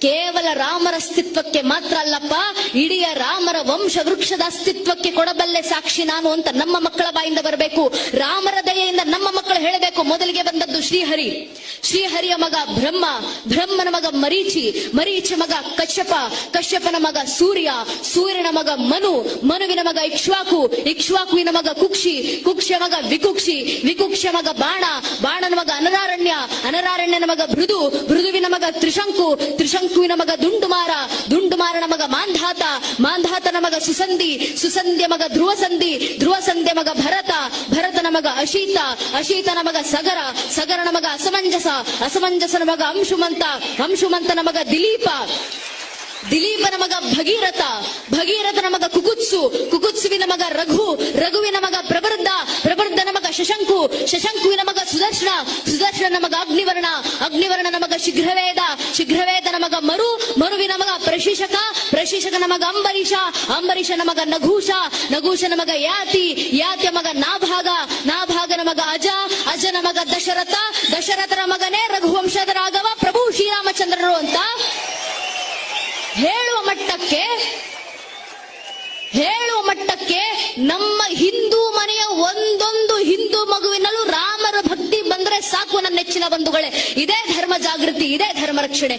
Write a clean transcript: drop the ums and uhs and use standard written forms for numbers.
ಕೇವಲ ರಾಮರ ಅಸ್ತಿತ್ವಕ್ಕೆ ಮಾತ್ರ ಅಲ್ಲಪ್ಪ, ಇಡೀ ರಾಮರ ವಂಶ ವೃಕ್ಷದ ಅಸ್ತಿತ್ವಕ್ಕೆ ಕೊಡಬಲ್ಲೆ ಸಾಕ್ಷಿ ನಾನು ಅಂತ ನಮ್ಮ ಮಕ್ಕಳ ಬಾಯಿಂದ ಬರಬೇಕು. ರಾಮರ ದಯೆಯಿಂದ ನಮ್ಮ ಮಕ್ಕಳು ಹೇಳಬೇಕು. ಮೊದಲಿಗೆ ಬಂದದ್ದು ಶ್ರೀಹರಿ, ಶ್ರೀಹರಿಯ ಮಗ ಬ್ರಹ್ಮ, ಬ್ರಹ್ಮನ ಮಗ ಮರೀಚಿ, ಮರೀಚಿ ಮಗ ಕಶ್ಯಪ, ಕಶ್ಯಪನ ಮಗ ಸೂರ್ಯ, ಸೂರ್ಯನ ಮಗ ಮನು, ಮನುವಿನ ಮಗ ಇಕ್ಷ್ವಾಕು, ಇಕ್ಷ್ವಾಕುವಿನ ಮಗ ಕುಕ್ಷಿ, ಕುಕ್ಷಿಯ ಮಗ ವಿಕುಕ್ಷಿ, ವಿಕುಕ್ಷಿಯ ಮಗ ಬಾಣ, ಬಾಣನ ಮಗ ಅನರಾರಣ್ಯ, ಅನರಾರಣ್ಯನ ಮಗ ಭೃದು, ಭೃದುವಿನ ಮಗ ತ್ರಿಶಂಕು, ತ್ರಿಶಂಕುವಿನ ಮಗ ದುಂಡುಮಾರ, ದುಂಡುಮಾರನ ಮಗ ಮಾಂಧಾತ, ಮಾಂಧಾತನ ಮಗ ಸುಸಂಧಿ, ಸುಸಂಧಿಯ ಮಗ ಧ್ರುವಸಂಧಿ, ಧ್ರುವಸಂಧಿಯ ಮಗ ಭರತ, ಭರತನ ಮಗ ಅಶೀತ, ಅಶೀತನ ಮಗ ಸಗರ, ಸಗರನ ಮಗ ಅಸಮಂಜಸ, ಅಸಮಂಜಸನ ಮಗ ಅಂಶುಮಂತ, ಅಂಶುಮಂತನ ಮಗ ದಿಲೀಪ, ದಿಲೀಪನ ಮಗ ಭಗೀರಥ, ಭಗೀರಥನ ಮಗ ಕುಕುತ್ಸು, ಕುಕುತ್ಸುವಿನ ಮಗ ರಘು, ರಘುವಿನ ಮಗ ಪ್ರಬರ್ಧ, ಪ್ರಬರ್ಧನ ಮಗ ಶಶಂಕು, ಶಶಂಕುವಿನ ಮಗ ಸುದರ್ಶನ, ಸುದರ್ಶನ ಮಗ ಅಗ್ನಿವರ್ಣ, ಅಗ್ನಿವರ್ಣನ ಮಗ ಶೀಘ್ರವೇದ, ಶೀಘ್ರವೇದನ ಮಗ ಮರು, ಮರುವಿನ ಮಗ ಪ್ರಶಿಷಕ, ಪ್ರಶಿಷಕನ ಮಗ ಅಂಬರೀಷ, ಅಂಬರೀಷನ ಮಗ ನಘೂಷ, ನಘೂಷನ ಮಗ ಯಾತಿ, ಯಾತಿಯ ಮಗ ನಾಭಾಗ, ನಾಭಾಗನ ಮಗ ಅಜ, ಅಜನ ಮಗ ದಶರಥ, ದಶರಥನ ಮಗನೇ ರಘುವಂಶದ ರಾಘವ ಪ್ರಭು ಶ್ರೀರಾಮಚಂದ್ರರು ಅಂತ ಹೇಳುವ ಮಟ್ಟಕ್ಕೆ ನಮ್ಮ ಹಿಂದೂ ಮನೆಯ ಒಂದೊಂದು ಹಿಂದೂ ಮಗುವಿನಲ್ಲೂ ರಾಮರ ಭಕ್ತಿ ಬಂದ್ರೆ ಸಾಕು ನನ್ನ ನೆಚ್ಚಿನ ಬಂಧುಗಳೇ. ಇದೇ ಧರ್ಮ ಜಾಗೃತಿ, ಇದೇ ಧರ್ಮ ರಕ್ಷಣೆ.